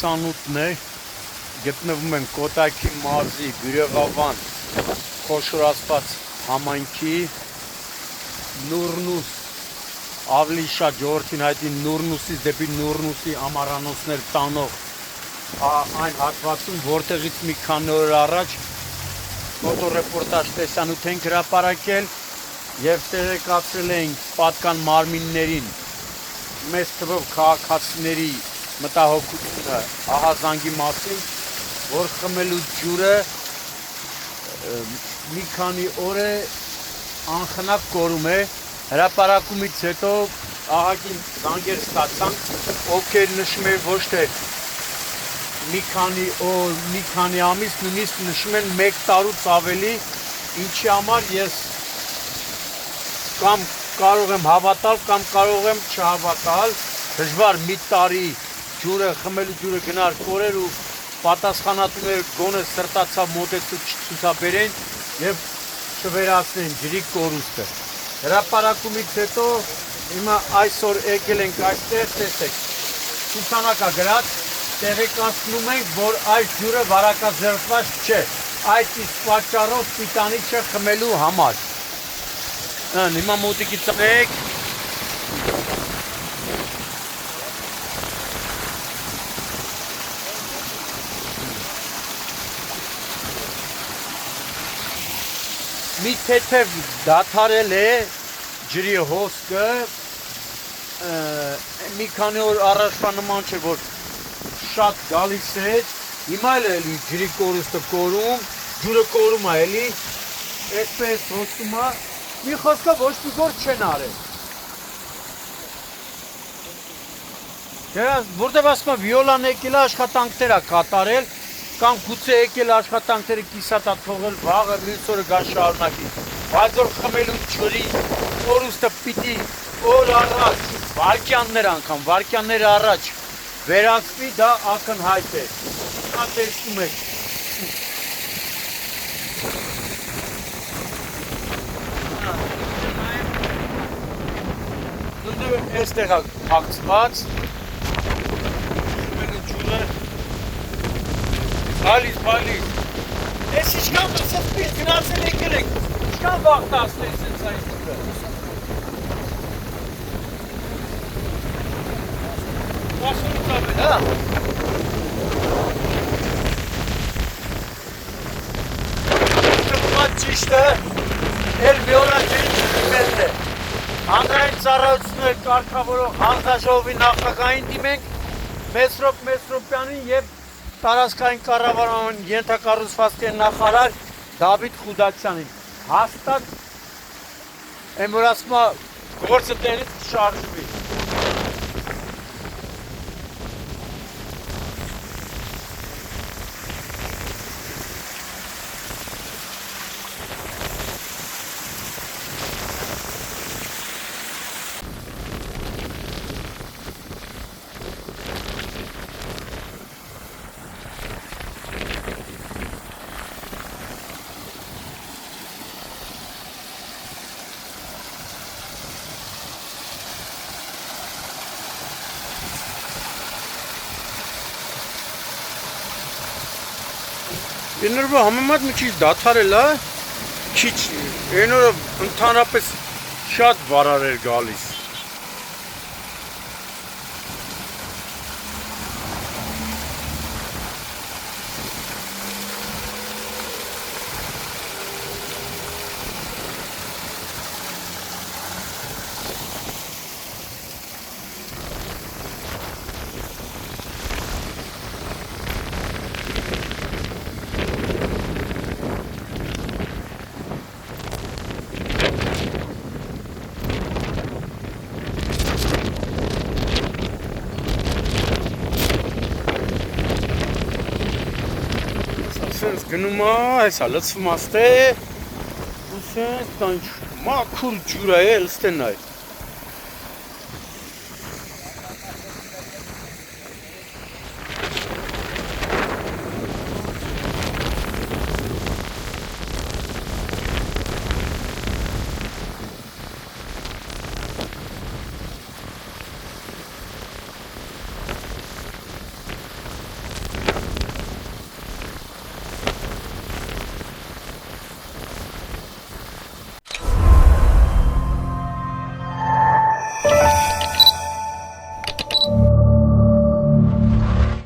28-ն է, գտնվում են Կոտայքի մարզի Բյուրեղավան խոշորացված համայնքի Նուրնուս, ավելի շատ ժողովրդին հայտնի Նուրնուսից դեպի Նուրնուսի ամառանոցներ տանող այն հատվածում, որտեղից մի քանի օր առաջ ֆոտոռեպորտաժ տեսանյութ ենք հրապարակել եւ տեղեկացրել ենք պատկան մարմիններին մեծ թվով քաղաքացիների մտահոգությունը ահազանգի մասին, որ խմելու ջուրը մի քանի օր է անխնակ կորում է։ Հրապարակումից հետո ահագին զանգեր ստացանք, ովքեր նշում են ոչ թե մի քանի օր, մի քանի ամիս, նույնիսկ նշում են 1 տարուց ավելի, ինչի համար ես կամ կարող եմ հավատալ, կամ կարող եմ չհավատալ, դժվար մի տարի ջուրը, խմելու ջուրը գնար կորեր ու պատասխանատուները գոնե սրտացավ մոտեցու չցուցաբերեն եւ չվերացնեն ջրի կորուստը։ Հրապարակումից հետո հիմա այսօր եկել ենք այստեղ, տեսեք, ցուցանակա գրած, տեղեկացնում ենք, որ այս ջուրը վարակազերծված չէ, այդ իսկ պատճառով պիտանի չէ խմելու համար։ Հիմա մոտիկից եք մի թեթև դադարել է ջրի հոսքը, մի քանի օր առաջվա նման չէ, որ շատ գալիս է, հիմա էլ ջրի կորուստը կորում, ջուրը կորում է էլի, այսպես հոսում է, մի խոսքով ոչ մի գործ չեն արել։ Որտև ասում է վիոլան եկել է աշխատանքներ է կատարել, կամ գուցե եկել աշխատանքները կիսատ է թողել վաղը մյուս օրը գա շարունակի, բայց որ խմելու ջրի կորուստը պիտի օր առաջ, վայրկյաններ անգամ, վայրկյաններ առաջ վերացվի, դա ակնհայտ է։ Հիմա տեսնում եք։ Նույնպես այստեղ է փակցված, խմելու ջուրը Բալիս, ես ինչքան մսած պիտ գնացել եկել եք, ինչքան վաղտացնել սենց այս ջուրը։ Մասորից ավել, հա։ Շպված ճիշտը, էլ վիոլա ջրի մետ է։ Հանրային ծառայություններ կարգավորող հանձնաժողովի նախագահին դիմենք, Մեսրոպյանին և տարածքային կառավարման ենթակառուցվածքների նախարար Դավիթ Խուդակյանին, հաստատ այն որ ասում է գործը տեղից կշարժվի։ Այն օրը համեմատ մի քիչ դադարել է, քիչ, այն օրը ընդհանրապես շատ վարար էր գալիս։ Սենց գնում է, այսա լծվում աստե, ու սենց տանչ մաքուր ջուր է, լստեն այդ։